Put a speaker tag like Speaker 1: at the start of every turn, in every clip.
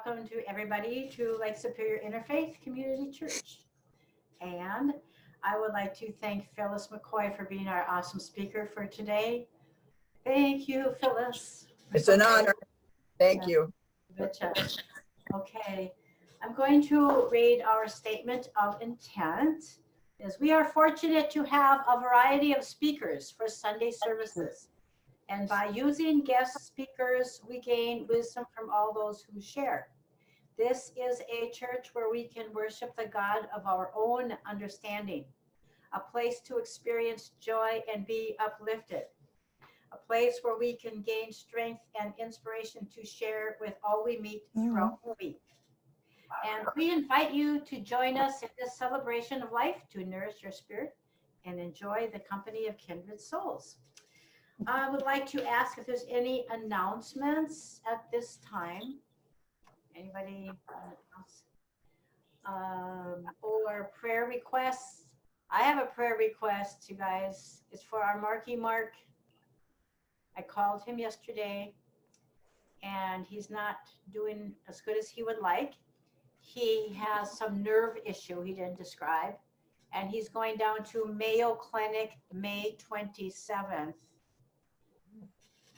Speaker 1: welcome to everybody to Lake Superior Interfaith Community Church. And I would like to thank Phyllis McCoy for being our awesome speaker for today. Thank you, Phyllis.
Speaker 2: It's an honor. Thank you.
Speaker 1: Good job. Okay, I'm going to read our statement of intent. Is we are fortunate to have a variety of speakers for Sunday services. And by using guest speakers, we gain wisdom from all those who share. This is a church where we can worship the God of our own understanding, a place to experience joy and be uplifted, a place where we can gain strength and inspiration to share with all we meet throughout the week. And we invite you to join us in this celebration of life to nourish your spirit and enjoy the company of kindred souls. I would like to ask if there's any announcements at this time. Anybody else? Or prayer requests? I have a prayer request, you guys. It's for our Marky Mark. I called him yesterday, and he's not doing as good as he would like. He has some nerve issue he didn't describe, and he's going down to Mayo Clinic May 27th.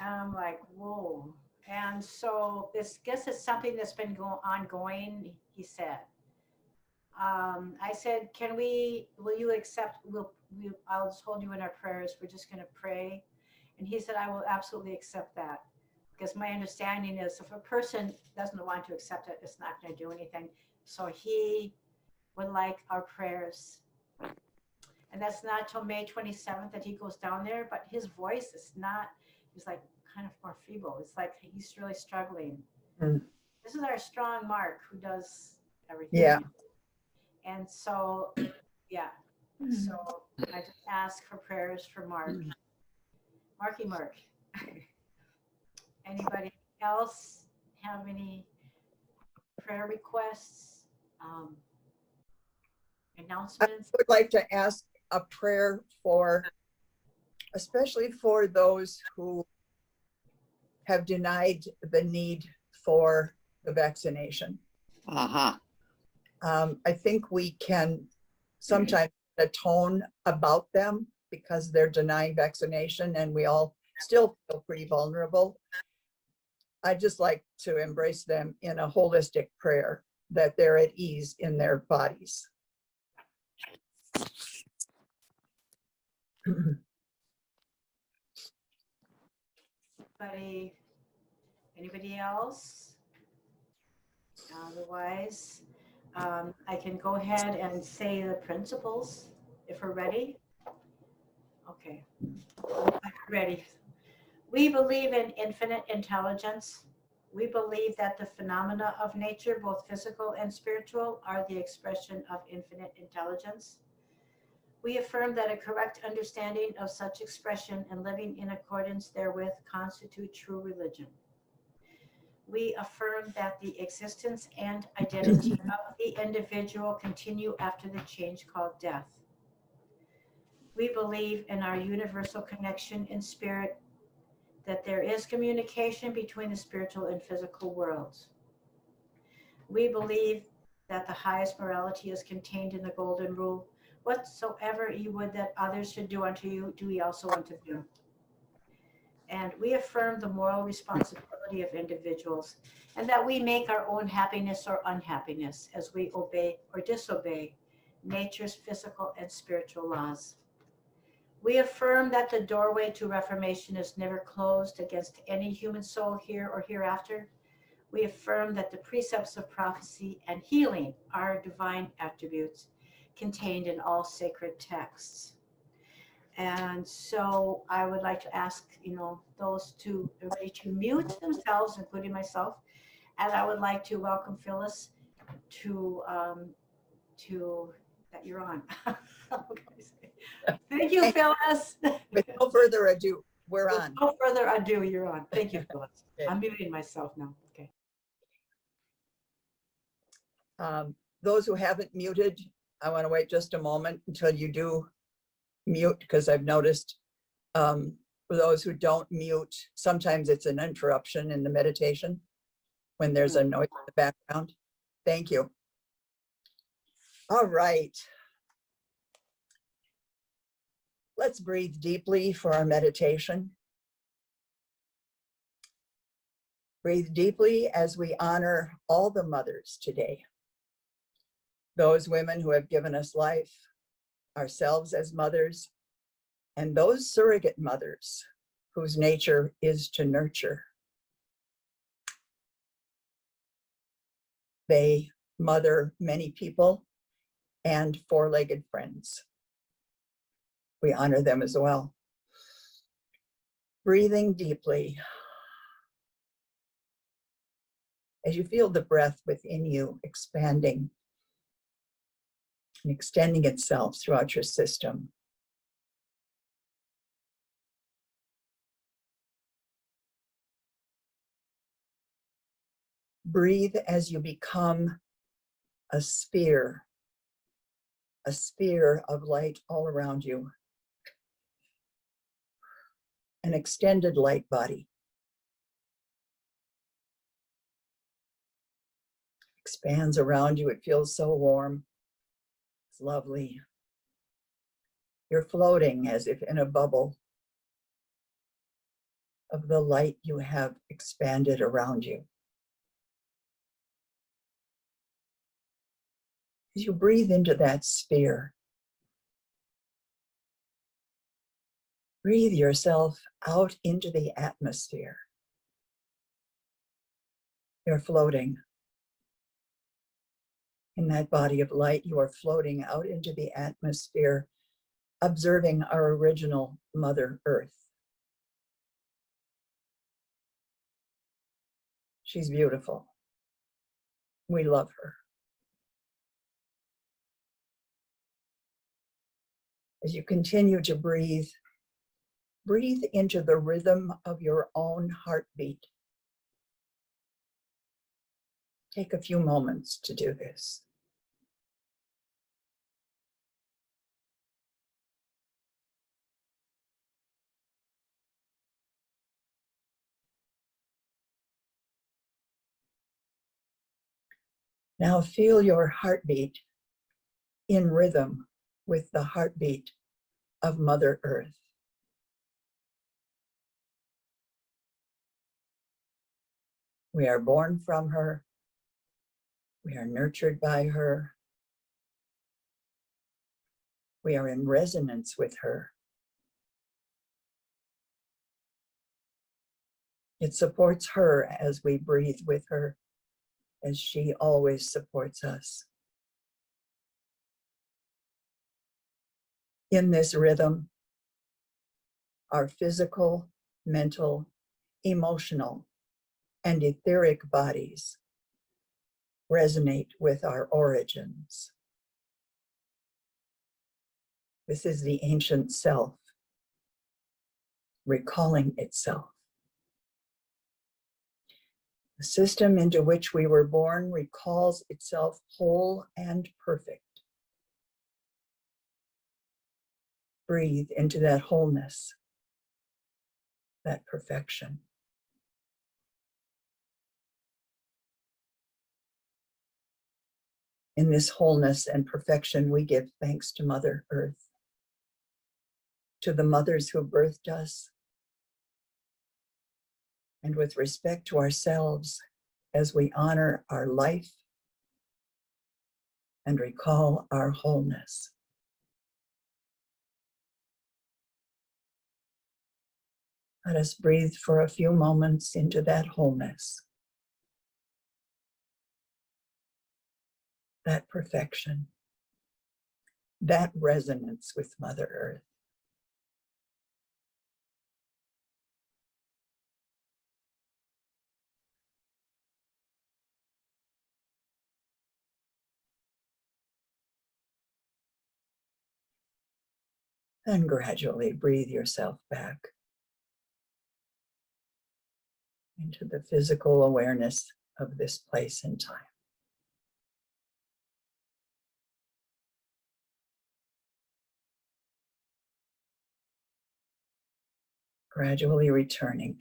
Speaker 1: I'm like, whoa. And so this guess is something that's been ongoing, he said. I said, will you accept, I'll just hold you in our prayers. We're just going to pray. And he said, I will absolutely accept that. Because my understanding is if a person doesn't want to accept it, it's not going to do anything. So he would like our prayers. And that's not till May 27th that he goes down there, but his voice is not, he's like kind of more feeble. It's like he's really struggling. This is our strong Mark who does everything.
Speaker 2: Yeah.
Speaker 1: And so, yeah. So I just ask for prayers for Mark. Marky Mark. Anybody else have any prayer requests, announcements?
Speaker 2: I would like to ask a prayer for, especially for those who have denied the need for the vaccination. I think we can sometimes atone about them because they're denying vaccination and we all still feel pretty vulnerable. I just like to embrace them in a holistic prayer that they're at ease in their bodies.
Speaker 1: Anybody else? Otherwise, I can go ahead and say the principles if we're ready. Okay, ready. We believe in infinite intelligence. We believe that the phenomena of nature, both physical and spiritual, are the expression of infinite intelligence. We affirm that a correct understanding of such expression and living in accordance therewith constitute true religion. We affirm that the existence and identity of the individual continue after the change called death. We believe in our universal connection in spirit, that there is communication between the spiritual and physical worlds. We believe that the highest morality is contained in the golden rule. Whatsoever you would that others should do unto you, do ye also unto them. And we affirm the moral responsibility of individuals and that we make our own happiness or unhappiness as we obey or disobey nature's physical and spiritual laws. We affirm that the doorway to reformation is never closed against any human soul here or hereafter. We affirm that the precepts of prophecy and healing are divine attributes contained in all sacred texts. And so I would like to ask, those everybody to mute themselves, including myself. And I would like to welcome Phyllis to that you're on. Thank you, Phyllis.
Speaker 2: With no further ado, we're on.
Speaker 1: No further ado, you're on. Thank you, Phyllis. Okay. I'm muting myself now. Okay.
Speaker 2: Those who haven't muted, I want to wait just a moment until you do mute, because I've noticed for those who don't mute, sometimes it's an interruption in the meditation. when there's a noise in the background. Thank you. All right. Let's breathe deeply for our meditation. Breathe deeply as we honor all the mothers today. Those women who have given us life, ourselves as mothers, and those surrogate mothers whose nature is to nurture. They mother many people and four-legged friends. We honor them as well. Breathing deeply. As you feel the breath within you expanding and extending itself throughout your system. Breathe as you become a sphere of light all around you. An extended light body. Expands around you. It feels so warm. It's lovely. You're floating as if in a bubble of the light you have expanded around you. As you breathe into that sphere, breathe yourself out into the atmosphere. You're floating. In that body of light, you are floating out into the atmosphere, observing our original Mother Earth. She's beautiful. We love her. As you continue to breathe, breathe into the rhythm of your own heartbeat. Take a few moments to do this. Now feel your heartbeat in rhythm with the heartbeat of Mother Earth. We are born from her. We are nurtured by her. We are in resonance with her. It supports her as we breathe with her, as she always supports us. In this rhythm, our physical, mental, emotional, and etheric bodies resonate with our origins. This is the ancient self recalling itself. The system into which we were born recalls itself whole and perfect. Breathe into that wholeness, that perfection. In this wholeness and perfection, we give thanks to Mother Earth, to the mothers who birthed us, and with respect to ourselves as we honor our life and recall our wholeness. Let us breathe for a few moments into that wholeness, that perfection, that resonance with Mother Earth. Then gradually breathe yourself back into the physical awareness of this place and time. Gradually returning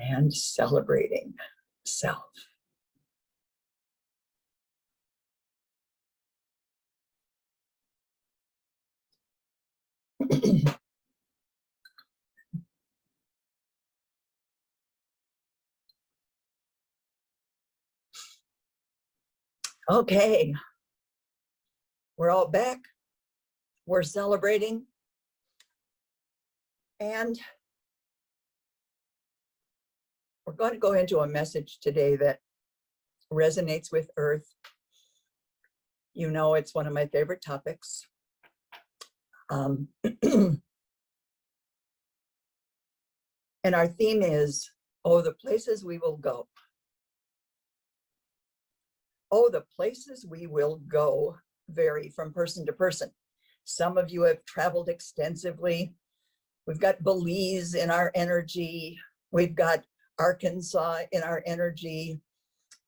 Speaker 2: and celebrating self. Okay, we're all back. We're celebrating. And we're going to go into a message today that resonates with Earth. You know, it's one of my favorite topics. And our theme is, oh, the places we will go. Oh, the places we will go vary from person to person. Some of you have traveled extensively. We've got Belize in our energy. We've got Arkansas in our energy.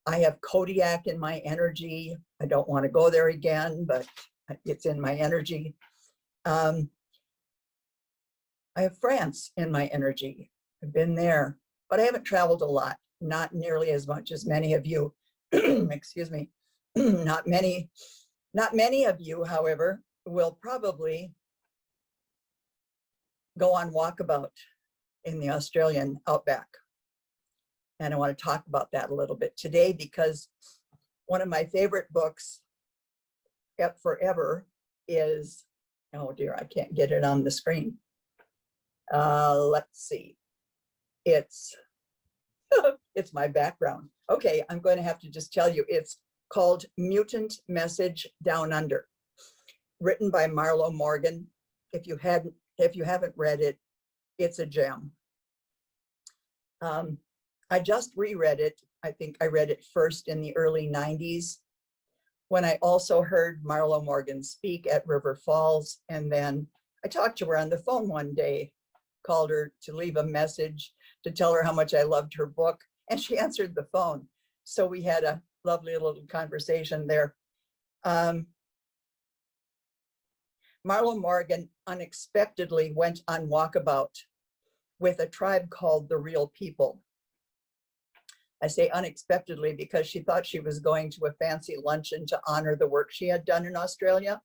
Speaker 2: I have Kodiak in my energy. I don't want to go there again, but it's in my energy. I have France in my energy. I've been there, but I haven't traveled a lot, not nearly as much as many of you. Excuse me. Not many of you, however, will probably go on walkabout in the Australian outback. And I want to talk about that a little bit today because one of my favorite books forever is, oh dear, I can't get it on the screen. Let's see. It's it's my background. Okay, I'm going to have to just tell you, it's called Mutant Message Down Under, written by Marlo Morgan. If you haven't read it, it's a gem. I just reread it. I think I read it first in the early 90s when I also heard Marlo Morgan speak at River Falls. And then I talked to her on the phone one day, called her to leave a message to tell her how much I loved her book. And she answered the phone. So we had a lovely little conversation there. Marlo Morgan unexpectedly went on walkabout with a tribe called the Real People. I say unexpectedly because she thought she was going to a fancy luncheon to honor the work she had done in Australia.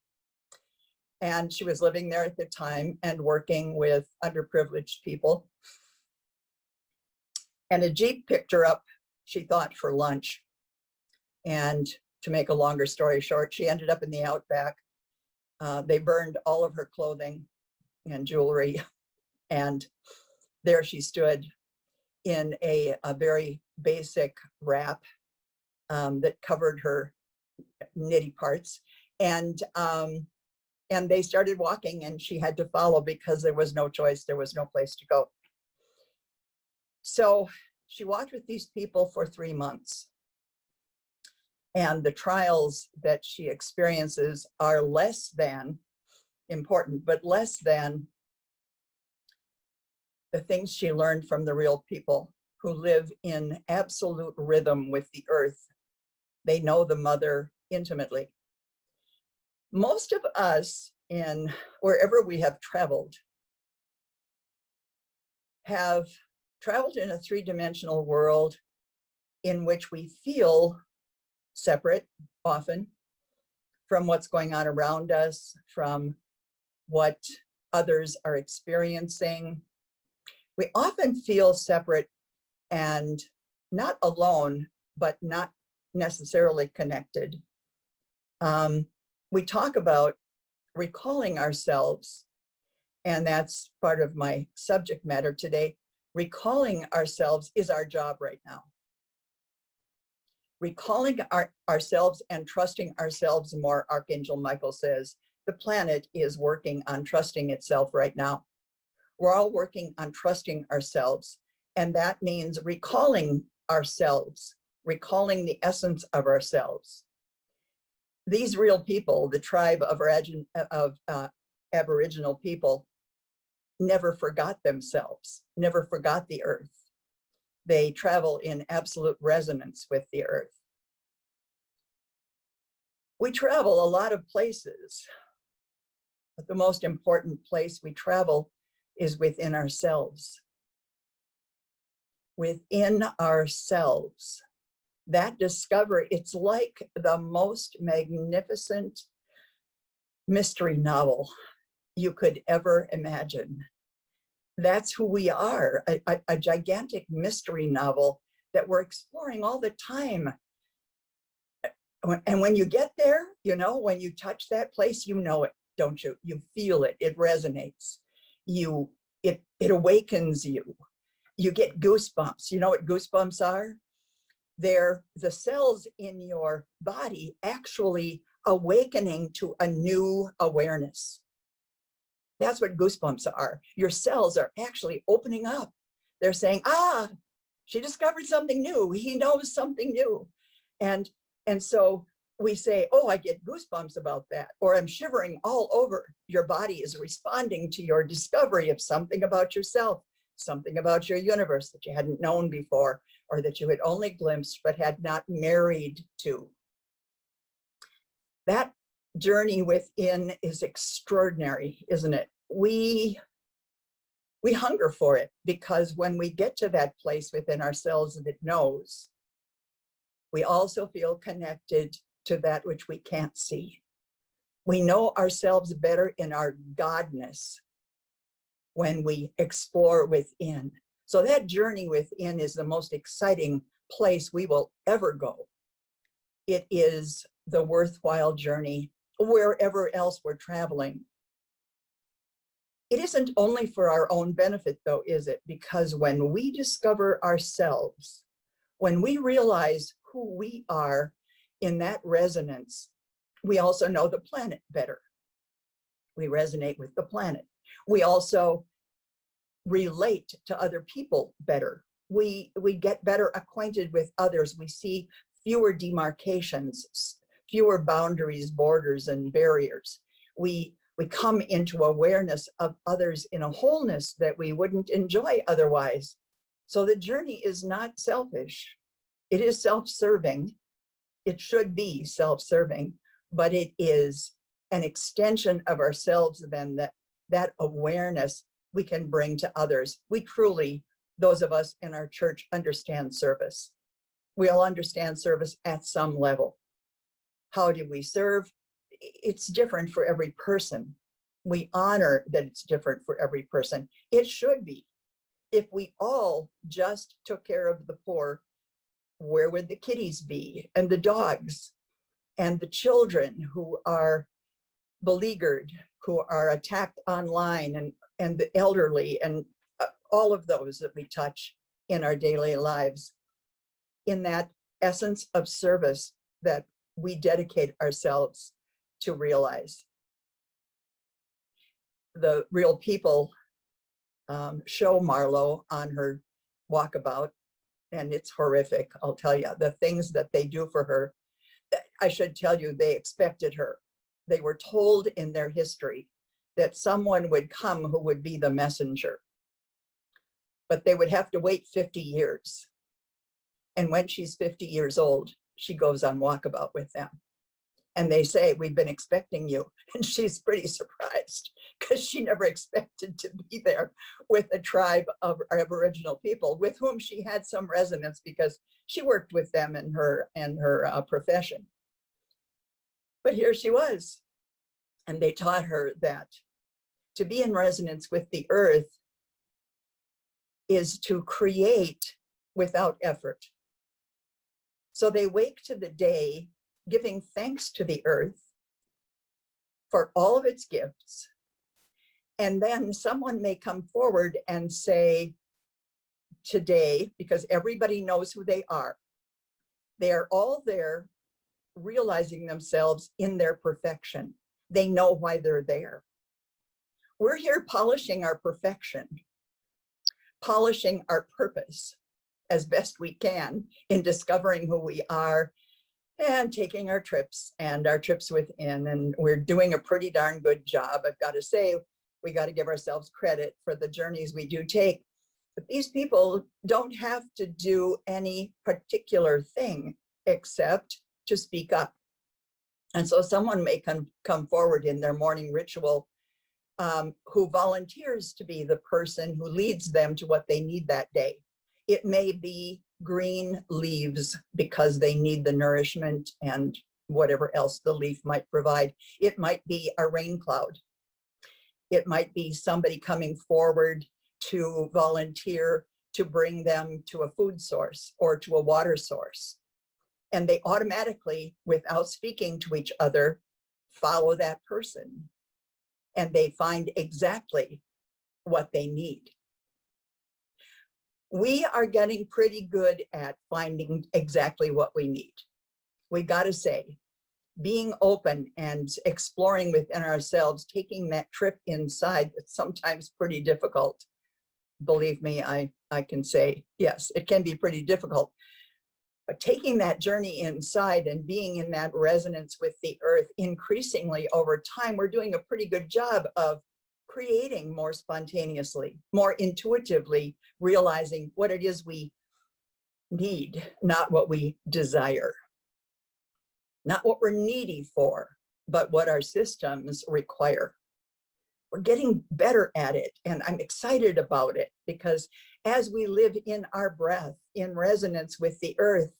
Speaker 2: And she was living there at the time and working with underprivileged people. And a Jeep picked her up, she thought, for lunch. And to make a longer story short, she ended up in the outback. They burned all of her clothing and jewelry. And there she stood in a very basic wrap that covered her nitty parts. And they started walking and she had to follow because there was no choice. There was no place to go. So she walked with these people for 3 months. And the trials that she experiences are less than important, but less than the things she learned from the real people who live in absolute rhythm with the earth. They know the mother intimately. Most of us, in wherever we have traveled in a three-dimensional world in which we feel separate often from what's going on around us, from what others are experiencing. We often feel separate and not alone, but not necessarily connected. We talk about recalling ourselves, and that's part of my subject matter today. Recalling ourselves is our job right now. Recalling ourselves and trusting ourselves more, Archangel Michael says. The planet is working on trusting itself right now. We're all working on trusting ourselves. And that means recalling ourselves, recalling the essence of ourselves. These real people, the tribe of Aboriginal people, never forgot themselves, never forgot the earth. They travel in absolute resonance with the earth. We travel a lot of places, but the most important place we travel is within ourselves. within ourselves. That discovery, it's like the most magnificent mystery novel you could ever imagine. That's who we are, a gigantic mystery novel that we're exploring all the time. And when you get there, you know, when you touch that place, you know it, don't you? You feel it, it resonates. It awakens you. You get goosebumps. You know what goosebumps are? They're the cells in your body actually awakening to a new awareness. That's what goosebumps are. Your cells are actually opening up. They're saying, ah, she discovered something new. He knows something new. And so we say, oh, I get goosebumps about that, or I'm shivering all over. Your body is responding to your discovery of something about yourself, something about your universe that you hadn't known before, or that you had only glimpsed but had not married to. That journey within is extraordinary, isn't it? We hunger for it, because when we get to that place within ourselves that knows, we also feel connected to that which we can't see. We know ourselves better in our godness when we explore within. So that journey within is the most exciting place we will ever go. It is the worthwhile journey wherever else we're traveling. It isn't only for our own benefit, though, is it? Because when we discover ourselves, when we realize who we are in that resonance, we also know the planet better. We resonate with the planet. We also relate to other people better. We get better acquainted with others. We see fewer demarcations, fewer boundaries, borders, and barriers. We come into awareness of others in a wholeness that we wouldn't enjoy otherwise. So the journey is not selfish. It is self-serving. It should be self-serving, but it is an extension of ourselves then, that awareness we can bring to others. We truly, those of us in our church, understand service. We all understand service at some level. How do we serve? It's different for every person. We honor that it's different for every person. It should be. If we all just took care of the poor, where would the kitties be, and the dogs, and the children who are beleaguered, who are attacked online, and the elderly, and all of those that we touch in our daily lives, in that essence of service that we dedicate ourselves to realize. The Real People show Marlo on her walkabout, and it's horrific, I'll tell you. The things that they do for her, I should tell you, they expected her. They were told in their history that someone would come who would be the messenger, but they would have to wait 50 years. And when she's 50 years old, she goes on walkabout with them. And they say, we've been expecting you. And she's pretty surprised, because she never expected to be there with a tribe of Aboriginal people with whom she had some resonance, because she worked with them in her profession. But here she was. And they taught her that to be in resonance with the earth is to create without effort. So they wake to the day giving thanks to the earth for all of its gifts. And then someone may come forward and say, today, because everybody knows who they are all there realizing themselves in their perfection. They know why they're there. We're here polishing our perfection, polishing our purpose as best we can in discovering who we are and taking our trips within. And we're doing a pretty darn good job. I've got to say, we got to give ourselves credit for the journeys we do take. But these people don't have to do any particular thing except to speak up. And so someone may come forward in their morning ritual who volunteers to be the person who leads them to what they need that day. It may be green leaves because they need the nourishment and whatever else the leaf might provide. It might be a rain cloud. It might be somebody coming forward to volunteer to bring them to a food source or to a water source. And they automatically, without speaking to each other, follow that person. And they find exactly what they need. We are getting pretty good at finding exactly what we need. We got to say, being open and exploring within ourselves, taking that trip inside, it's sometimes pretty difficult. Believe me, I can say, yes, it can be pretty difficult. But taking that journey inside and being in that resonance with the earth, increasingly over time, we're doing a pretty good job of creating more spontaneously, more intuitively, realizing what it is we need, not what we desire. Not what we're needy for, but what our systems require. We're getting better at it, and I'm excited about it because as we live in our breath, in resonance with the earth,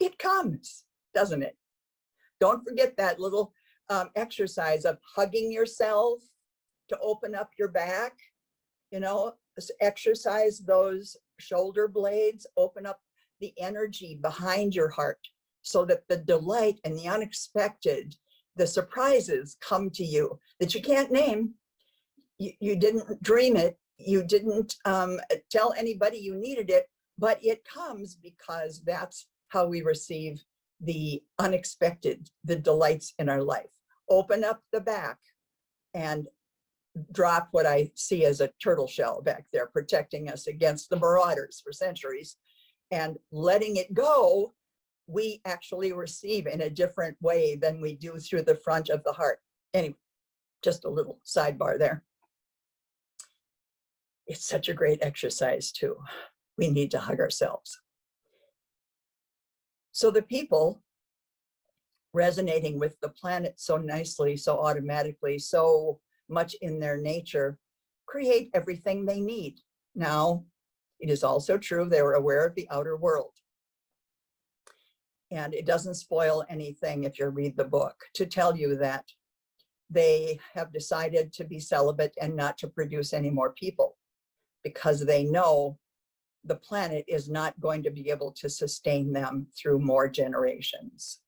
Speaker 2: it comes, doesn't it? Don't forget that little exercise of hugging yourself to open up your back. You know, exercise those shoulder blades, open up the energy behind your heart, so that the delight and the unexpected, the surprises come to you that you can't name. You didn't dream it. You didn't tell anybody you needed it, but it comes because that's how we receive the unexpected, the delights in our life. Open up the back and drop what I see as a turtle shell back there, protecting us against the marauders for centuries, and letting it go. We actually receive in a different way than we do through the front of the heart. Anyway, just a little sidebar there. It's such a great exercise too. We need to hug ourselves. So the people resonating with the planet so nicely, so automatically, so much in their nature, create everything they need. Now, it is also true they were aware of the outer world. And it doesn't spoil anything if you read the book to tell you that they have decided to be celibate and not to produce any more people because they know the planet is not going to be able to sustain them through more generations.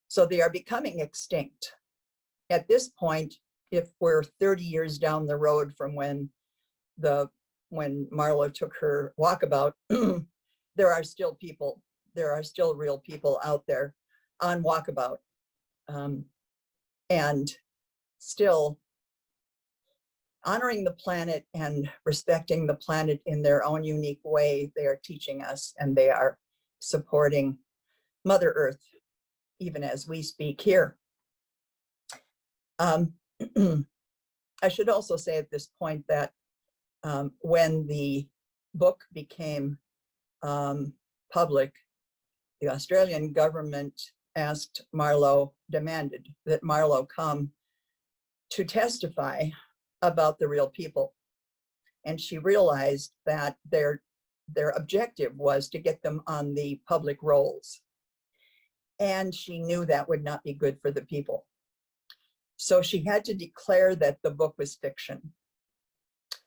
Speaker 2: So they are becoming extinct. At this point, if we're 30 years down the road from when Marlo took her walkabout, there are still people. There are still real people out there on walkabout, and still honoring the planet and respecting the planet in their own unique way. They are teaching us, and they are supporting Mother Earth, even as we speak here. I should also say at this point that when the book became public, the Australian government asked Marlo, demanded that Marlo come to testify about the real people. And she realized that their objective was to get them on the public rolls. And she knew that would not be good for the people. So she had to declare that the book was fiction.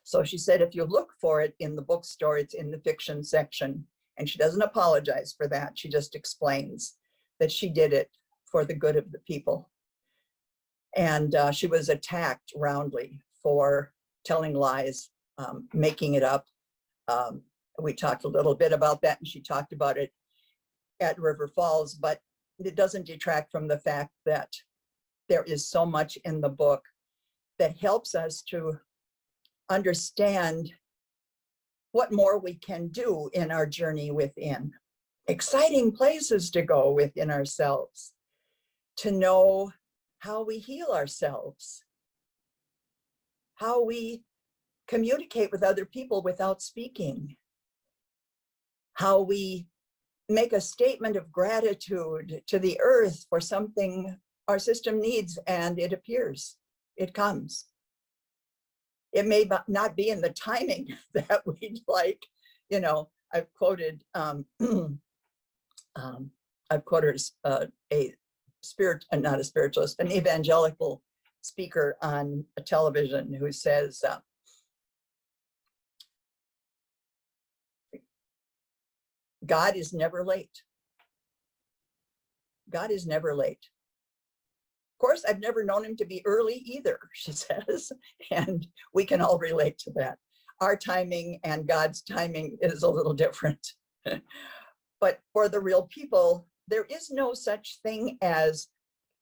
Speaker 2: So she said, if you look for it in the bookstore, it's in the fiction section. And she doesn't apologize for that. She just explains that she did it for the good of the people. And she was attacked roundly for telling lies, making it up. We talked a little bit about that, and she talked about it at River Falls, but it doesn't detract from the fact that there is so much in the book that helps us to understand what more we can do in our journey within. Exciting places to go within ourselves, to know how we heal ourselves, how we communicate with other people without speaking, how we make a statement of gratitude to the earth for something our system needs, and it appears, it comes. It may not be in the timing that we'd like, you know, I've quoted I've quoted a spirit, not a spiritualist, an evangelical speaker on television who says, God is never late. God is never late. Of course, I've never known him to be early either, she says, and we can all relate to that. Our timing and God's timing is a little different. But for the real people, there is no such thing as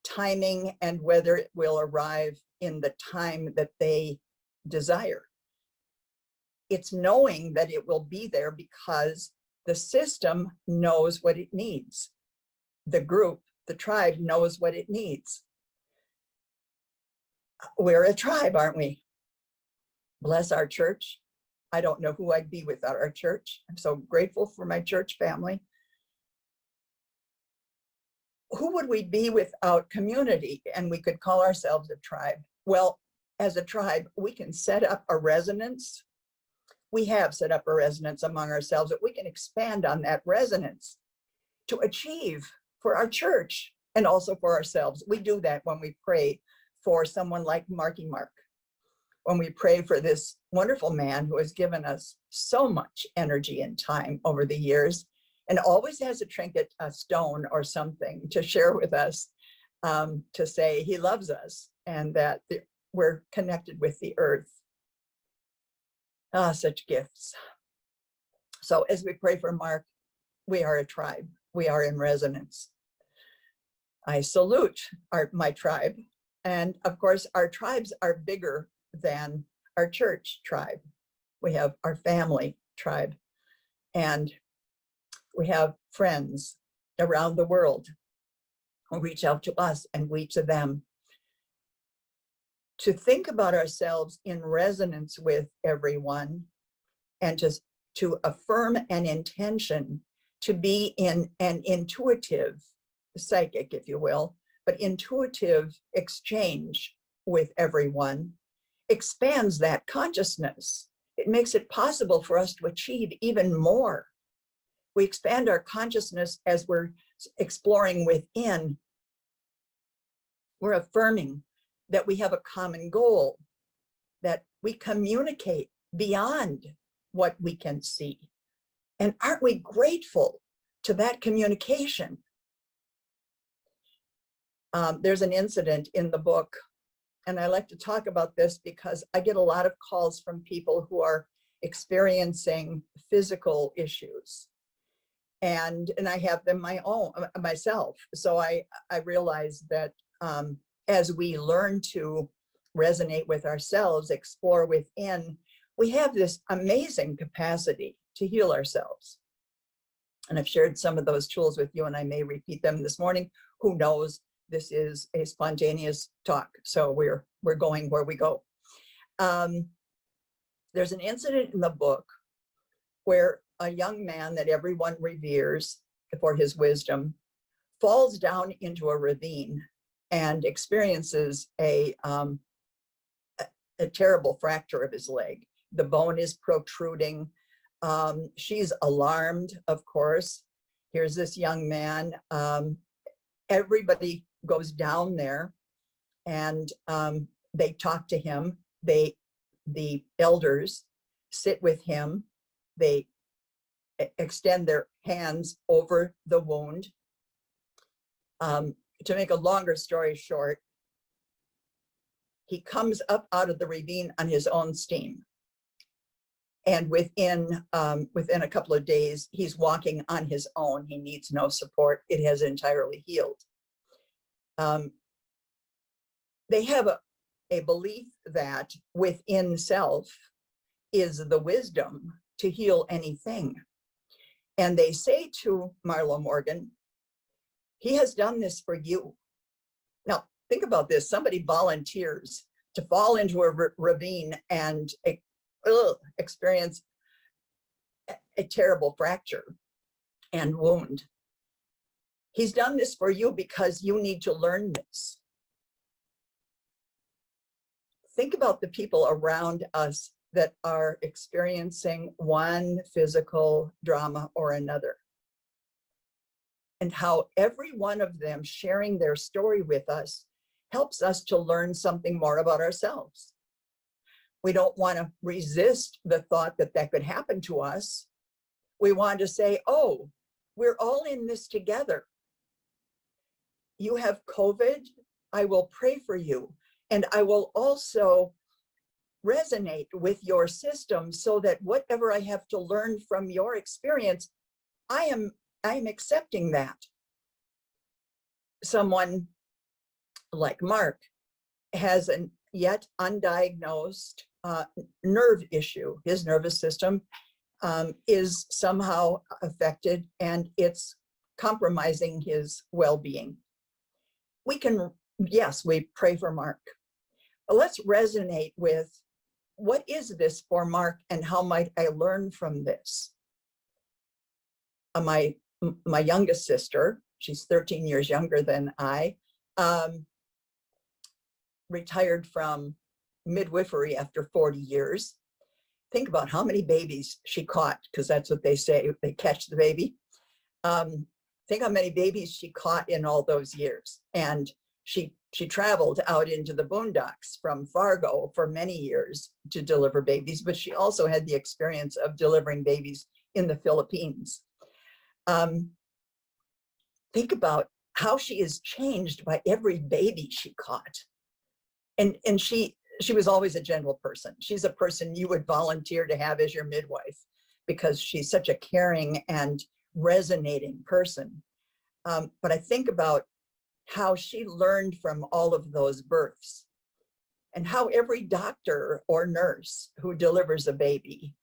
Speaker 2: timing and whether it will arrive in the time that they desire. It's knowing that it will be there because the system knows what it needs. The group, the tribe knows what it needs. We're a tribe, aren't we? Bless our church. I don't know who I'd be without our church. I'm so grateful for my church family. Who would we be without community? And we could call ourselves a tribe. Well, as a tribe, we can set up a resonance. We have set up a resonance among ourselves, but we can expand on that resonance to achieve for our church and also for ourselves. We do that when we pray for someone like Marky Mark, when we pray for this wonderful man who has given us so much energy and time over the years, and always has a trinket, a stone or something to share with us, to say he loves us and that we're connected with the earth. Ah, such gifts. So as we pray for Mark, we are a tribe. We are in resonance. I salute my tribe. And of course, our tribes are bigger than our church tribe. We have our family tribe, and we have friends around the world who reach out to us and we to them. To think about ourselves in resonance with everyone and to affirm an intention to be in an intuitive, psychic, if you will, but intuitive exchange with everyone expands that consciousness. It makes it possible for us to achieve even more. We expand our consciousness as we're exploring within. We're affirming that we have a common goal, that we communicate beyond what we can see. And aren't we grateful to that communication? There's an incident in the book, and I like to talk about this because I get a lot of calls from people who are experiencing physical issues. And I have them myself. So I realize that as we learn to resonate with ourselves, explore within, we have this amazing capacity to heal ourselves. And I've shared some of those tools with you, and I may repeat them this morning. Who knows? This is a spontaneous talk, so we're going where we go. There's an incident in the book where a young man that everyone reveres for his wisdom falls down into a ravine and experiences a terrible fracture of his leg. The bone is protruding. She's alarmed, of course. Here's this young man. Everybody goes down there and they talk to him. The elders sit with him. They extend their hands over the wound. To make a longer story short, he comes up out of the ravine on his own steam. And within a couple of days, he's walking on his own. He needs no support. It has entirely healed. They have a belief that within self is the wisdom to heal anything. And they say to Marlo Morgan, he has done this for you. Now, think about this. Somebody volunteers to fall into a ravine and experience a terrible fracture and wound. He's done this for you because you need to learn this. Think about the people around us that are experiencing one physical drama or another. And how every one of them sharing their story with us helps us to learn something more about ourselves. We don't want to resist the thought that that could happen to us. We want to say, oh, we're all in this together. You have COVID, I will pray for you. And I will also resonate with your system so that whatever I have to learn from your experience, I'm accepting that. Someone like Mark has an yet undiagnosed nerve issue. His nervous system is somehow affected and it's compromising his well-being. We can, yes, we pray for Mark. But let's resonate with what is this for Mark and how might I learn from this? My youngest sister, she's 13 years younger than I, retired from midwifery after 40 years. Think about how many babies she caught, because that's what they say, they catch the baby. Think how many babies she caught in all those years. And she traveled out into the boondocks from Fargo for many years to deliver babies, but she also had the experience of delivering babies in the Philippines. Think about how she is changed by every baby she caught. And she was always a gentle person. She's a person you would volunteer to have as your midwife because she's such a caring and resonating person. But I think about how she learned from all of those births and how every doctor or nurse who delivers a baby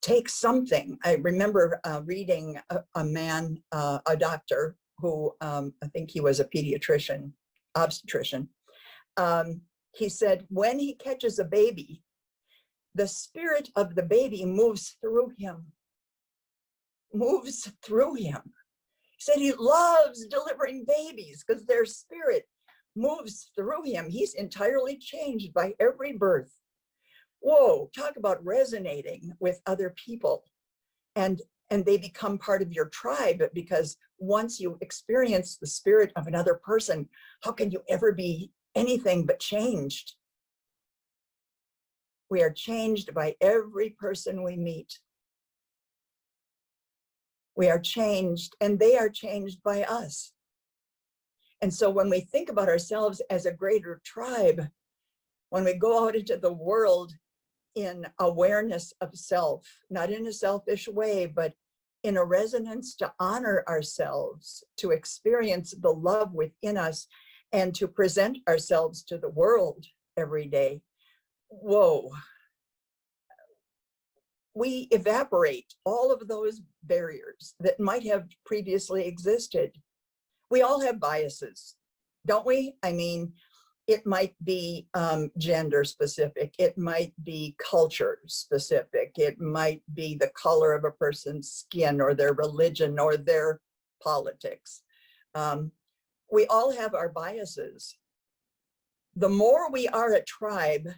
Speaker 2: takes something. I remember reading a man, a doctor who I think he was a pediatrician, obstetrician. He said, when he catches a baby, the spirit of the baby moves through him. He said he loves delivering babies because their spirit moves through him. He's entirely changed by every birth. Whoa, talk about resonating with other people. And they become part of your tribe, because once you experience the spirit of another person, how can you ever be anything but changed? We are changed by every person we meet. We are changed and they are changed by us. And so when we think about ourselves as a greater tribe, when we go out into the world in awareness of self, not in a selfish way, but in a resonance to honor ourselves, to experience the love within us, and to present ourselves to the world every day. Whoa. We evaporate all of those barriers that might have previously existed. We all have biases, don't we? I mean, it might be gender specific, it might be culture specific, it might be the color of a person's skin or their religion or their politics. We all have our biases. The more we are a tribe,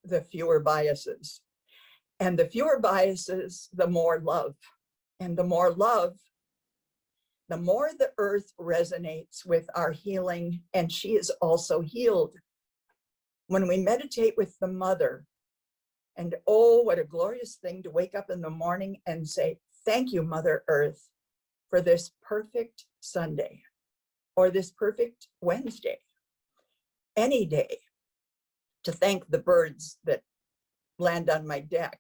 Speaker 2: the fewer biases. And the fewer biases, the more love. And the more love, the more the earth resonates with our healing, and she is also healed. When we meditate with the mother, and oh, what a glorious thing to wake up in the morning and say, thank you, Mother Earth, for this perfect Sunday, or this perfect Wednesday, any day, to thank the birds that land on my deck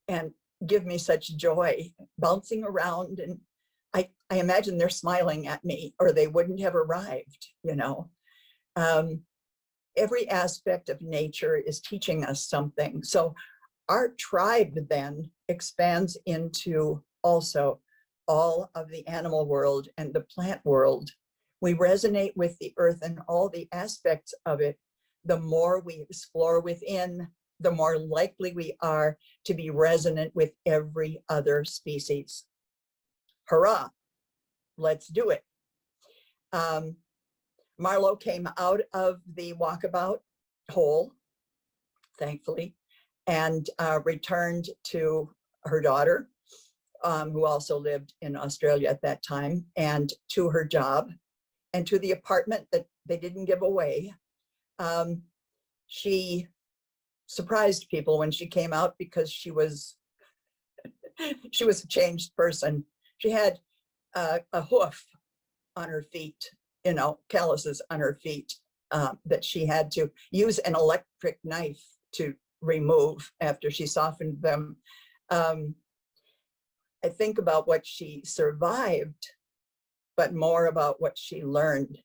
Speaker 2: and give me such joy bouncing around. And I imagine they're smiling at me or they wouldn't have arrived, you know. Every aspect of nature is teaching us something. So our tribe then expands into also all of the animal world and the plant world. We resonate with the earth and all the aspects of it. The more we explore within, the more likely we are to be resonant with every other species. Hurrah, let's do it. Marlo came out of the walkabout hole, thankfully, and returned to her daughter, who also lived in Australia at that time, and to her job and to the apartment that they didn't give away. She surprised people when she came out because she was a changed person. She had a hoof on her feet, calluses on her feet that she had to use an electric knife to remove after she softened them. I think about what she survived, but more about what she learned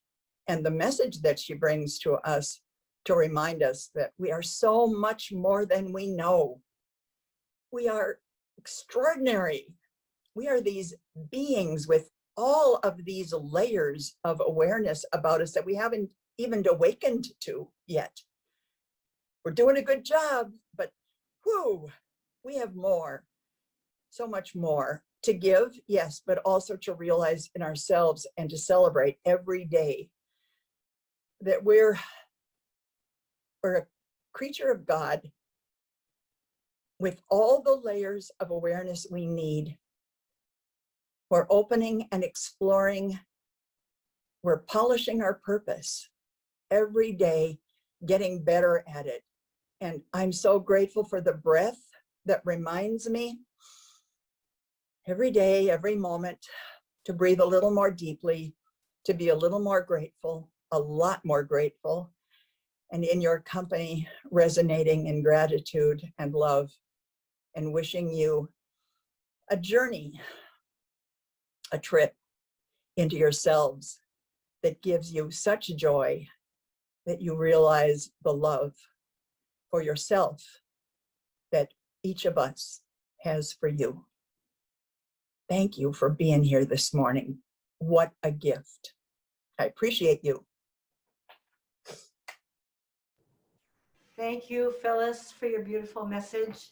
Speaker 2: and the message that she brings to us to remind us that we are so much more than we know. We are extraordinary. We are these beings with all of these layers of awareness about us that we haven't even awakened to yet. We're doing a good job, but whoo, we have more, so much more to give, yes, but also to realize in ourselves and to celebrate every day that we're a creature of God with all the layers of awareness we need. We're opening and exploring. We're polishing our purpose every day, getting better at it. And I'm so grateful for the breath that reminds me every day, every moment, to breathe a little more deeply, to be a little more grateful, a lot more grateful, and in your company, resonating in gratitude and love, and wishing you a journey, a trip into yourselves that gives you such joy that you realize the love for yourself that each of us has for you. Thank you for being here this morning. What a gift. I appreciate you.
Speaker 1: Thank you, Phyllis, for your beautiful message.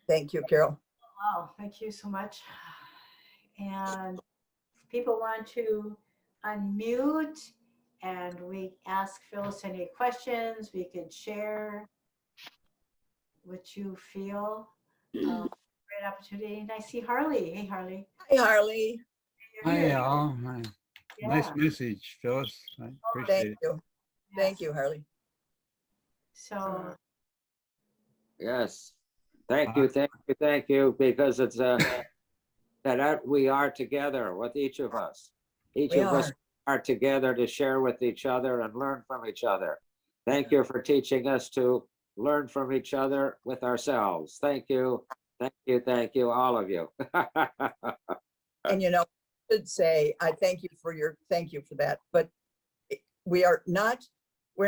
Speaker 2: Thank you, Carol.
Speaker 1: Wow, thank you so much. And if people want to unmute and we ask Phyllis any questions, we could share what you feel. Great opportunity. And I see Harley. Hey, Harley.
Speaker 2: Hi, Harley.
Speaker 1: You're
Speaker 3: Hi,
Speaker 1: here.
Speaker 3: all.
Speaker 1: Yeah.
Speaker 3: Nice message, Phyllis. I appreciate
Speaker 2: Thank
Speaker 3: it.
Speaker 2: you. Thank you, Harley.
Speaker 1: So,
Speaker 4: Yes. Thank you, because it's that we are together with each of us. Each
Speaker 2: We
Speaker 4: of us
Speaker 2: are.
Speaker 4: are together to share with each other and learn from each other. Thank you for teaching us to learn from each other with ourselves. Thank you. Thank you, all of you.
Speaker 2: And I should say, I thank you for that, but we're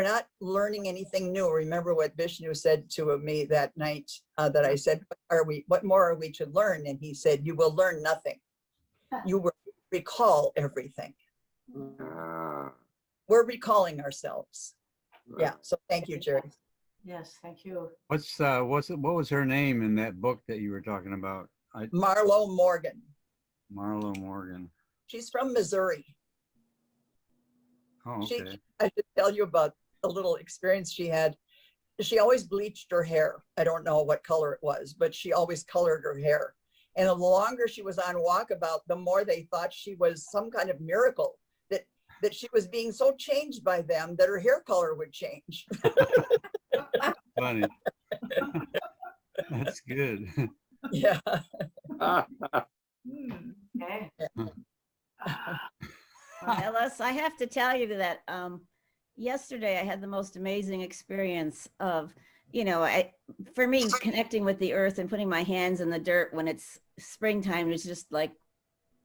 Speaker 2: not learning anything new. Remember what Vishnu said to me that night that I said, what more are we to learn? And he said, you will learn nothing. You will recall everything. We're recalling ourselves. Yeah. So thank you, Jerry.
Speaker 1: yes, thank you.
Speaker 3: What was her name in that book that you were talking about?
Speaker 2: Marlo Morgan.
Speaker 3: Marlo Morgan.
Speaker 2: She's from Missouri.
Speaker 3: Oh, okay.
Speaker 2: I should tell you about a little experience she had. She always bleached her hair. I don't know what color it was, but she always colored her hair. And the longer she was on walkabout, the more they thought she was some kind of miracle, that she was being so changed by them that her hair color would change.
Speaker 3: Funny. That's good.
Speaker 2: Yeah.
Speaker 1: Okay.
Speaker 5: Phyllis, I have to tell you that yesterday I had the most amazing experience of, for me, connecting with the earth and putting my hands in the dirt when it's springtime is just like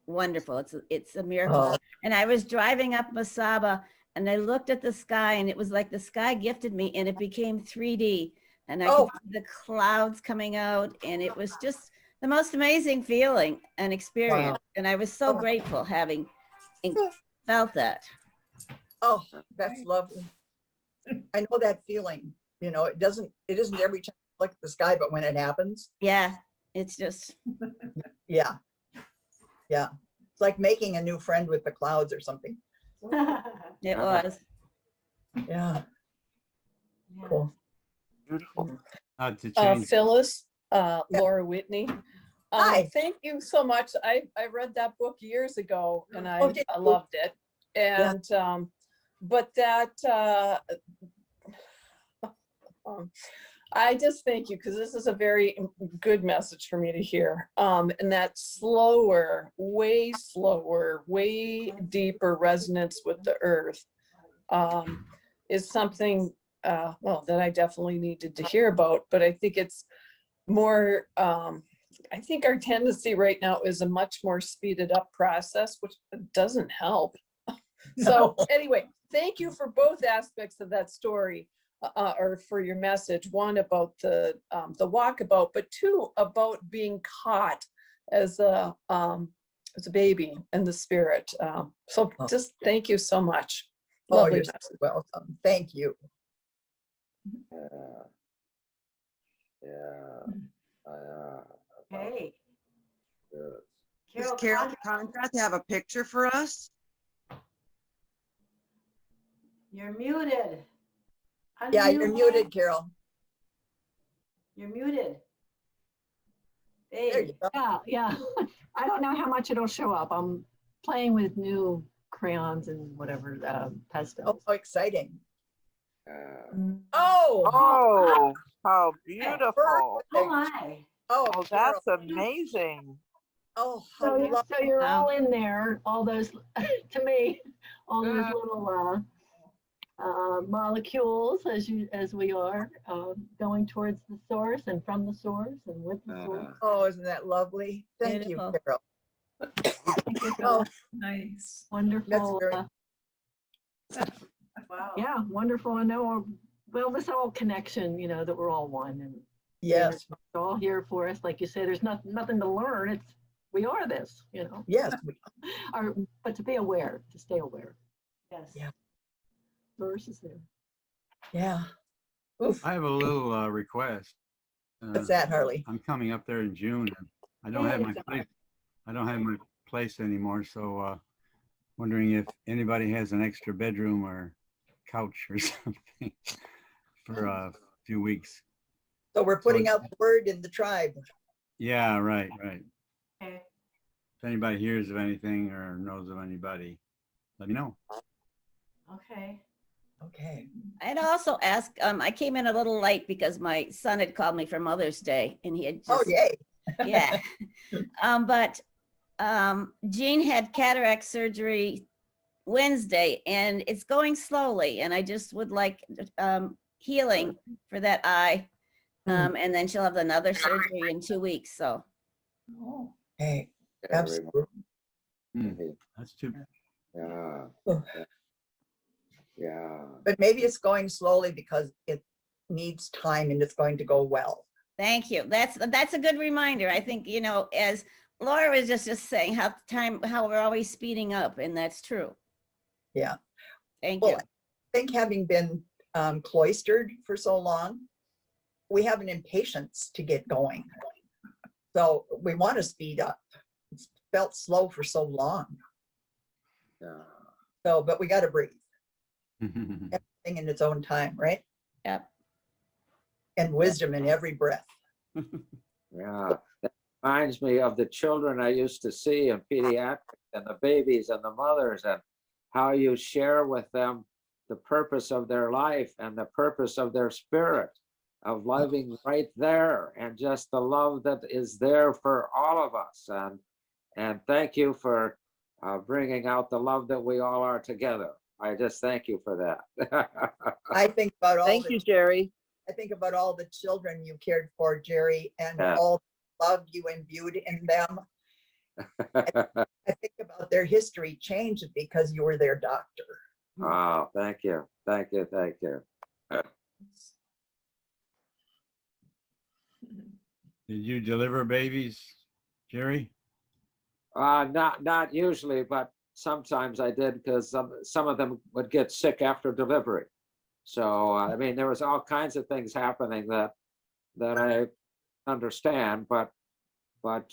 Speaker 5: wonderful. It's a miracle.
Speaker 2: Oh.
Speaker 5: And I was driving up Masaba and I looked at the sky and it was like the sky gifted me and it became 3D and I could see the clouds coming out and it was just the most amazing feeling and experience.
Speaker 2: Wow.
Speaker 5: And I was so grateful having felt that.
Speaker 2: Oh, that's lovely. I know that feeling. It isn't every time you look at the sky, but when it happens.
Speaker 5: Yeah, it's just.
Speaker 2: Yeah. Yeah. It's like making a new friend with the clouds or something.
Speaker 5: It was.
Speaker 2: Yeah.
Speaker 1: Yeah.
Speaker 2: Cool.
Speaker 4: Beautiful.
Speaker 3: To change.
Speaker 6: Phyllis, Laura Whitney.
Speaker 2: Hi.
Speaker 6: Thank you so much. I read that book years ago and
Speaker 2: Oh, did
Speaker 6: I
Speaker 2: you?
Speaker 6: loved it. And, but that, I just thank you because this is a very good message for me to hear. And that slower, way deeper resonance with the earth is something, well, that I definitely needed to hear about. But I think it's more, I think our tendency right now is a much more speeded up process, which doesn't help. So anyway, thank you for both aspects of that story. Or for your message, one about the walkabout, but two about being caught as a baby in the spirit. So just thank you so much.
Speaker 2: Oh,
Speaker 6: Lovely
Speaker 2: you're so
Speaker 6: message.
Speaker 2: welcome. Thank you.
Speaker 1: Okay.
Speaker 7: Does
Speaker 1: Carol,
Speaker 7: Carol
Speaker 1: Conrad,
Speaker 7: Conrath have a picture for us?
Speaker 1: you're muted.
Speaker 2: Yeah, you're
Speaker 1: Unmute.
Speaker 2: muted, Carol.
Speaker 1: You're muted.
Speaker 2: There you
Speaker 1: Babe,
Speaker 2: go.
Speaker 8: Yeah. I don't know how much it'll show up. I'm playing with new crayons and whatever, pastels.
Speaker 2: Oh, exciting.
Speaker 6: Oh,
Speaker 9: Oh, how
Speaker 2: Perfect.
Speaker 9: beautiful.
Speaker 1: oh my.
Speaker 2: Oh,
Speaker 9: Oh,
Speaker 2: Carol.
Speaker 9: that's amazing.
Speaker 2: Oh,
Speaker 8: So,
Speaker 2: how lovely.
Speaker 8: so you're all in there, all those, to me, all those little molecules as we are going towards the source and from the source and with the source.
Speaker 2: Oh, isn't that lovely? Thank you,
Speaker 5: Beautiful.
Speaker 2: Carol.
Speaker 8: Thank you,
Speaker 2: Oh,
Speaker 8: Phyllis.
Speaker 10: Nice.
Speaker 8: Wonderful.
Speaker 2: very-
Speaker 1: Wow.
Speaker 8: Yeah, wonderful. I know, well, this whole connection, that we're all one and
Speaker 2: yes,
Speaker 8: it's all here for us. Like you say, there's nothing to learn. We are this,
Speaker 2: yes.
Speaker 8: but to be aware, to stay aware.
Speaker 1: Yes.
Speaker 2: Yeah.
Speaker 8: Source is there.
Speaker 2: Yeah. Oof.
Speaker 3: I have a little request.
Speaker 2: What's that, Harley?
Speaker 3: I'm coming up there in June. And I don't have my place. I don't have my place anymore. So wondering if anybody has an extra bedroom or couch or something for a few weeks.
Speaker 2: So we're putting out the word in the tribe.
Speaker 3: Yeah, right.
Speaker 1: Okay.
Speaker 3: If anybody hears of anything or knows of anybody, let me know.
Speaker 1: Okay.
Speaker 2: Okay.
Speaker 5: I'd also ask, I came in a little late because my son had called me for Mother's Day and he had
Speaker 2: Oh,
Speaker 5: just,
Speaker 2: yay.
Speaker 5: yeah. But Jean had cataract surgery Wednesday and it's going slowly. And I just would like healing for that eye. And then she'll have another surgery in 2 weeks. So
Speaker 2: Oh, hey, absolutely.
Speaker 3: That's too.
Speaker 4: Yeah. Yeah.
Speaker 2: But maybe it's going slowly because it needs time and it's going to go well.
Speaker 5: thank you. That's a good reminder. I think, as Laura was just saying, how we're always speeding up, and that's true.
Speaker 2: Yeah.
Speaker 5: Thank
Speaker 2: Well,
Speaker 5: you.
Speaker 2: I think having been cloistered for so long, we have an impatience to get going. So we want to speed up. It's felt slow for so long.
Speaker 4: Yeah.
Speaker 2: So, but we got to breathe. Everything in its own time, right?
Speaker 5: Yep.
Speaker 2: And wisdom in every breath.
Speaker 4: Yeah. That reminds me of the children I used to see in pediatrics and the babies and the mothers and how you share with them the purpose of their life and the purpose of their spirit of living right there and just the love that is there for all of us. And thank you for bringing out the love that we all are together. I just thank you for that.
Speaker 2: I think about all
Speaker 9: Thank you, Jerry.
Speaker 2: I think about all the children you cared for, Jerry, and
Speaker 4: Yeah.
Speaker 2: all the love you imbued in them. I think about their history changed because you were their doctor.
Speaker 4: Oh, thank you. Thank you. Thank you.
Speaker 3: Did you deliver babies, Jerry?
Speaker 4: Not usually, but sometimes I did because some of them would get sick after delivery. So I mean, there was all kinds of things happening that I understand, but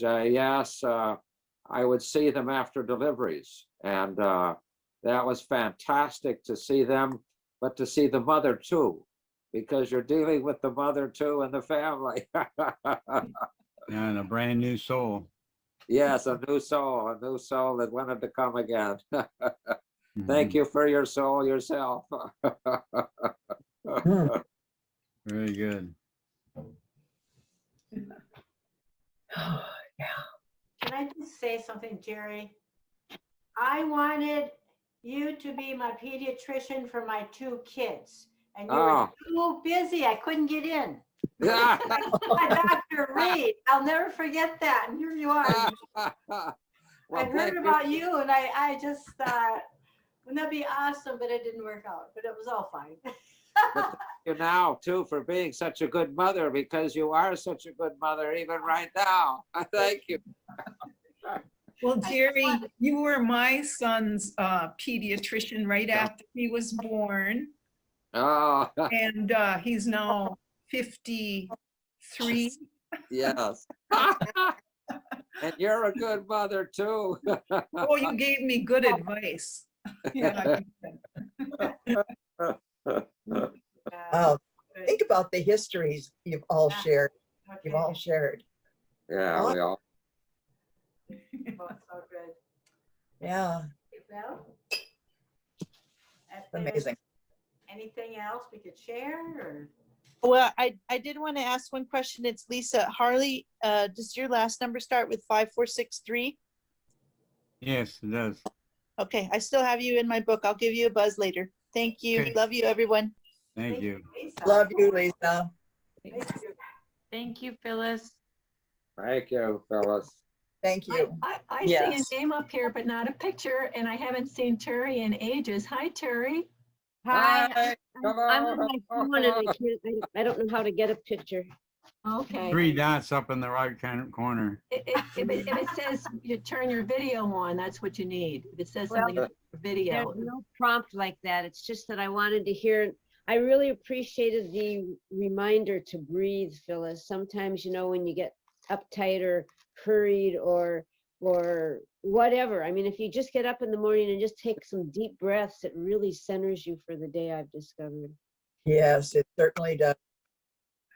Speaker 4: yes, I would see them after deliveries, and that was fantastic to see them, but to see the mother too, because you're dealing with the mother too and the family.
Speaker 3: And a brand new soul.
Speaker 4: Yes, a new soul that wanted to come again. Thank
Speaker 3: Mhm.
Speaker 4: you for your soul yourself.
Speaker 3: Very good.
Speaker 1: Can I just say something, Jerry? I wanted you to be my pediatrician for my 2 kids, and you were
Speaker 4: Oh.
Speaker 1: too busy. I couldn't get in.
Speaker 4: Yeah.
Speaker 1: My Dr. Reed, I'll never forget that. And here you are. I heard
Speaker 4: thank
Speaker 1: about you, and I just thought, wouldn't that be awesome? But it didn't work out. But it was all fine.
Speaker 4: you now too for being such a good mother, because you are such a good mother even right now. Thank you.
Speaker 10: Well, Jerry, you were my son's pediatrician right after he was born,
Speaker 4: Oh,
Speaker 10: and he's now 53.
Speaker 4: yes. And you're a good mother too.
Speaker 10: Oh, you gave me good advice. Yeah,
Speaker 2: Wow. Think about the histories you've all shared. You've all
Speaker 1: Okay.
Speaker 2: shared.
Speaker 4: Yeah, we all.
Speaker 1: Well, so good.
Speaker 2: Yeah,
Speaker 1: Well, if there's
Speaker 2: amazing.
Speaker 1: anything else we could share, or
Speaker 11: Well, I did want to ask one question. It's Lisa. Harley, does your last number start with 5463?
Speaker 3: Yes, it does.
Speaker 11: Okay, I still have you in my book. I'll give you a buzz later. Thank you.
Speaker 3: Okay.
Speaker 11: Love you, everyone.
Speaker 3: Thank you.
Speaker 1: Lisa.
Speaker 2: Love you, Lisa.
Speaker 1: Thank you.
Speaker 12: Thank you, Phyllis.
Speaker 4: Thank you, Phyllis.
Speaker 2: Thank you.
Speaker 8: I
Speaker 6: Yes.
Speaker 8: see a name up here, but not a picture, and I haven't seen Terry in ages. Hi, Terry.
Speaker 5: Hi,
Speaker 4: Hi.
Speaker 5: I'm on my phone and
Speaker 4: Hello.
Speaker 5: I don't know how to get a picture.
Speaker 8: Okay.
Speaker 3: 3 dots up in the right corner.
Speaker 8: If it says you turn your video on, that's what you need. If it says
Speaker 5: Well,
Speaker 8: something about video.
Speaker 5: There's no prompt like that. It's just that I wanted to hear. I really appreciated the reminder to breathe, Phyllis. Sometimes, when you get uptight or hurried or whatever. I mean, if you just get up in the morning and just take some deep breaths, it really centers you for the day, I've discovered.
Speaker 2: Yes, it certainly does.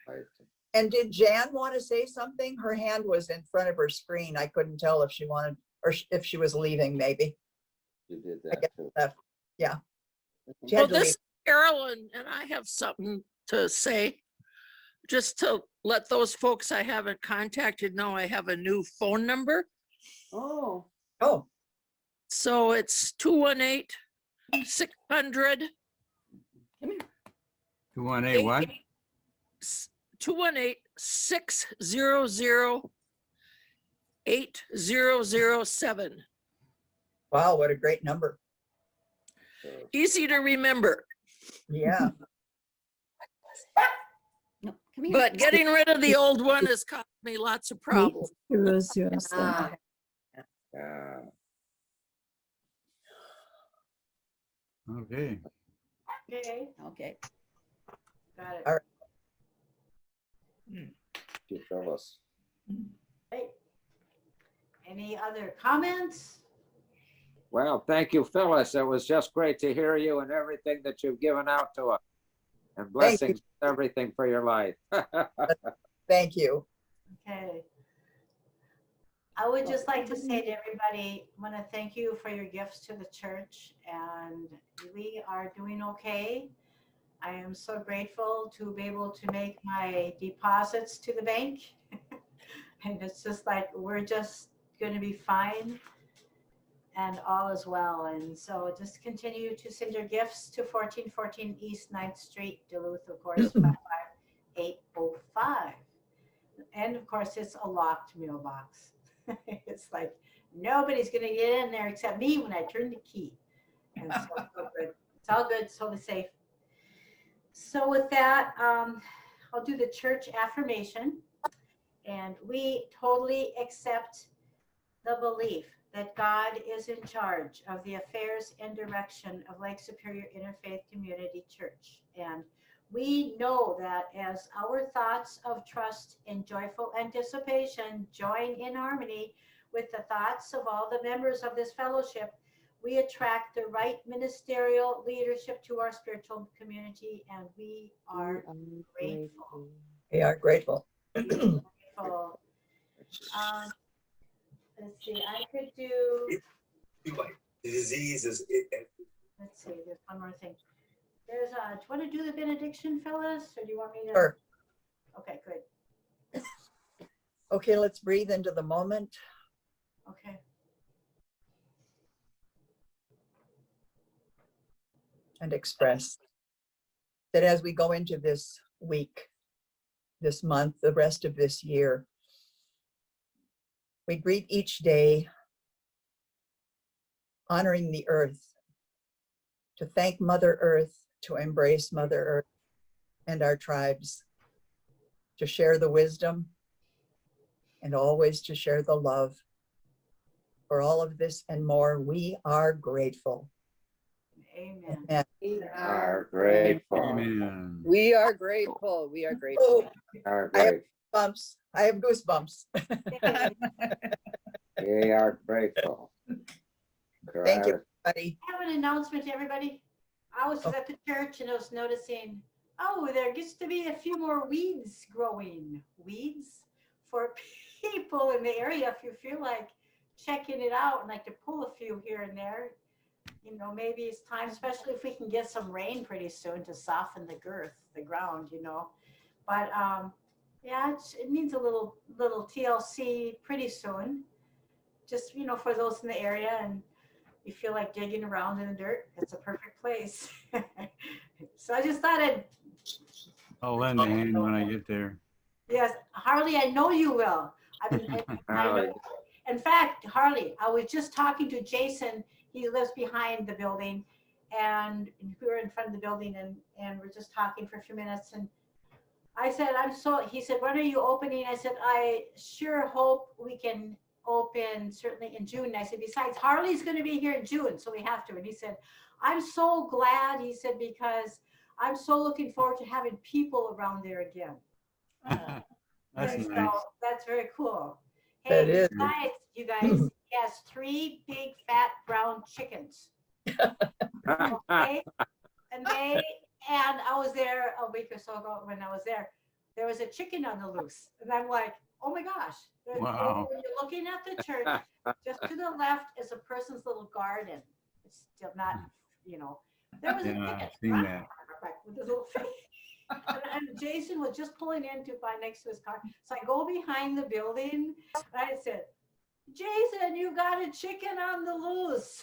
Speaker 4: Right.
Speaker 2: And did Jan want to say something? Her hand was in front of her screen. I couldn't tell if she wanted, or if she was leaving, maybe.
Speaker 4: You did
Speaker 2: I
Speaker 4: that
Speaker 2: guess
Speaker 4: too.
Speaker 2: left. Yeah. She
Speaker 13: Well,
Speaker 2: had to
Speaker 13: this
Speaker 2: leave.
Speaker 13: is Carolyn, and I have something to say. Just to let those folks I haven't contacted know I have a new phone number.
Speaker 11: Oh.
Speaker 2: Oh,
Speaker 13: So it's 218-600.
Speaker 3: 218 what?
Speaker 13: 218-600-8007.
Speaker 2: wow, what a great number.
Speaker 13: Easy to remember,
Speaker 2: Yeah.
Speaker 5: No, come here.
Speaker 13: but getting rid of the old one has caused me lots of problems.
Speaker 5: Ah,
Speaker 4: Yeah.
Speaker 3: Okay.
Speaker 1: Okay,
Speaker 5: okay.
Speaker 1: got it.
Speaker 2: All right.
Speaker 4: Thank you, Phyllis.
Speaker 1: Hey. Any other comments?
Speaker 4: Well, thank you, Phyllis. It was just great to hear you and everything that you've given out to us. And
Speaker 2: Thank you.
Speaker 4: blessings, everything for your life.
Speaker 2: Thank you.
Speaker 1: Okay. I would just like to say to everybody, I want to thank you for your gifts to the church, and we are doing okay. I am so grateful to be able to make my deposits to the bank. And it's just like, we're just going to be fine and all is well. And so just continue to send your gifts to 1414 East 9th Street, Duluth, of course, 55805. And of course, it's a locked mailbox. It's like, nobody's going to get in there except me when I turn the key. And so it's all good. It's all good, it's totally safe. So with that, I'll do the church affirmation. And we totally accept the belief that God is in charge of the affairs and direction of Lake Superior Interfaith Community Church. And we know that as our thoughts of trust and joyful anticipation join in harmony with the thoughts of all the members of this fellowship, we attract the right ministerial leadership to our spiritual community, and we are grateful.
Speaker 2: We are grateful.
Speaker 1: Grateful. Let's see, I could do,
Speaker 14: The disease is.
Speaker 1: let's see, there's one more thing. There's do you want to do the benediction, Phyllis, or do you want me to?
Speaker 2: Sure.
Speaker 1: Okay, good.
Speaker 2: Okay, let's breathe into the moment.
Speaker 1: Okay.
Speaker 2: And express that as we go into this week, this month, the rest of this year, we greet each day honoring the earth, to thank Mother Earth, to embrace Mother Earth and our tribes, to share the wisdom and always to share the love. For all of this and more, we are grateful.
Speaker 1: Amen.
Speaker 2: Amen.
Speaker 4: We are grateful.
Speaker 3: Amen.
Speaker 15: We are grateful. We are grateful.
Speaker 4: We are
Speaker 2: I have
Speaker 4: grateful.
Speaker 2: bumps. I have goosebumps.
Speaker 4: We are grateful.
Speaker 2: Thank you, everybody.
Speaker 1: I have an announcement to everybody. I was at the church and I was noticing, oh, there gets to be a few more weeds growing. Weeds for people in the area if you feel like checking it out and like to pull a few here and there. You know, maybe it's time, especially if we can get some rain pretty soon to soften the ground, you know. But yeah, it needs a little TLC pretty soon. Just, you know, for those in the area and you feel like digging around in the dirt, it's a perfect place. So I just thought
Speaker 3: I'll lend a hand when I get there.
Speaker 1: yes, Harley, I know you will. I know. In fact, Harley, I was just talking to Jason. He lives behind the building, and we were in front of the building, and we're just talking for a few minutes. And I said, he said, when are you opening? I said, I sure hope we can open certainly in June. And I said, besides, Harley's going to be here in June, so we have to. And he said, I'm so glad, he said, because I'm so looking forward to having people around there again.
Speaker 3: That's
Speaker 1: And
Speaker 3: nice.
Speaker 1: so that's very cool.
Speaker 2: That
Speaker 1: Hey,
Speaker 2: is.
Speaker 1: you guys, he has 3 big fat brown chickens. Okay? And I was there a week or so ago when I was there. There was a chicken on the loose. And I'm like, oh my gosh.
Speaker 3: Wow.
Speaker 1: When you're looking at the church, just to the left is a person's little garden. It's still not, you know. There was a
Speaker 3: Yeah,
Speaker 1: chicken.
Speaker 3: I've seen that.
Speaker 1: With his little face. And Jason was just pulling in to buy next to his car. So I go behind the building and I said, Jason, you got a chicken on the loose.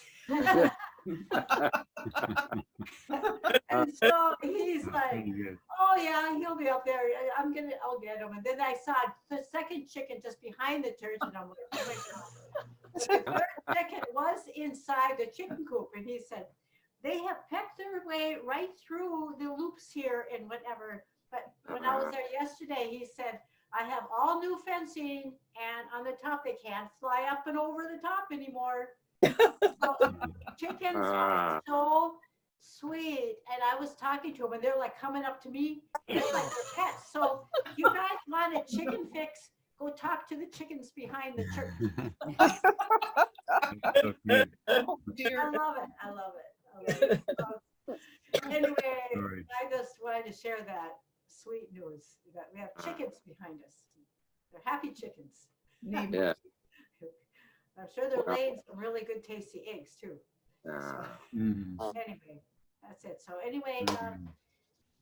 Speaker 1: And so he's like, oh yeah, he'll be up there. I'll get him. And then I saw the second chicken just behind the church and I'm like, oh my God. The third chicken was inside the chicken coop and he said, they have pecked their way right through the loops here and whatever. But when I was there yesterday, he said, I have all new fencing and on the top, they can't fly up and over the top anymore. So chickens are so sweet. And I was talking to them and they're like coming up to me. It's like they're pets. So if you guys want a chicken fix, go talk to the chickens behind the church.
Speaker 3: So good.
Speaker 1: I love it. I love it. Anyway,
Speaker 3: Sorry.
Speaker 1: I just wanted to share that sweet news that we have chickens behind us. They're happy chickens.
Speaker 4: Yeah.
Speaker 1: I'm sure they're laying some really good tasty eggs too. So, anyway, that's it. So anyway,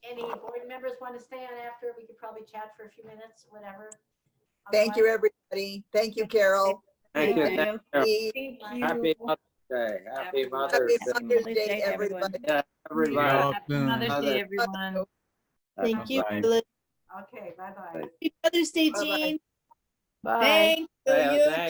Speaker 1: any board members want to stay on after? We could probably chat for a few minutes, whatever.
Speaker 2: Thank you, everybody. Thank you, Carol.
Speaker 4: Thank you.
Speaker 2: Thank
Speaker 4: Happy Mother's Day. Happy Mother's Day.
Speaker 2: Happy Mother's Day, everybody.
Speaker 4: Yeah, everybody.
Speaker 12: Happy Mother's Day, everyone.
Speaker 11: Thank you.
Speaker 3: Bye.
Speaker 11: Phyllis.
Speaker 1: Okay, bye-bye.
Speaker 11: Happy Mother's Day,
Speaker 2: Bye-bye.
Speaker 11: Jean.
Speaker 6: Bye.
Speaker 11: Thank you.
Speaker 4: Thank